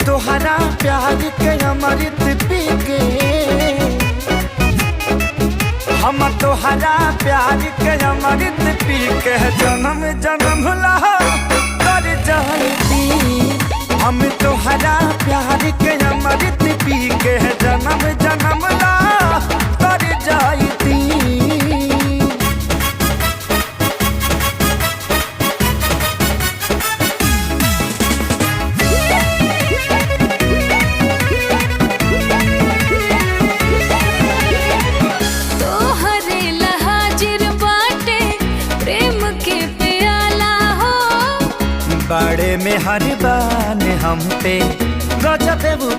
तोहरा प्यार के अमृत पी के, हम तोहरा प्यार के अमृत पी के जन्म जन्म ला कर जाती। हम तोहरा प्यार के अमृत पी के जन्म जन्म ला कर जाती। बड़े में हर बान हम पे गजब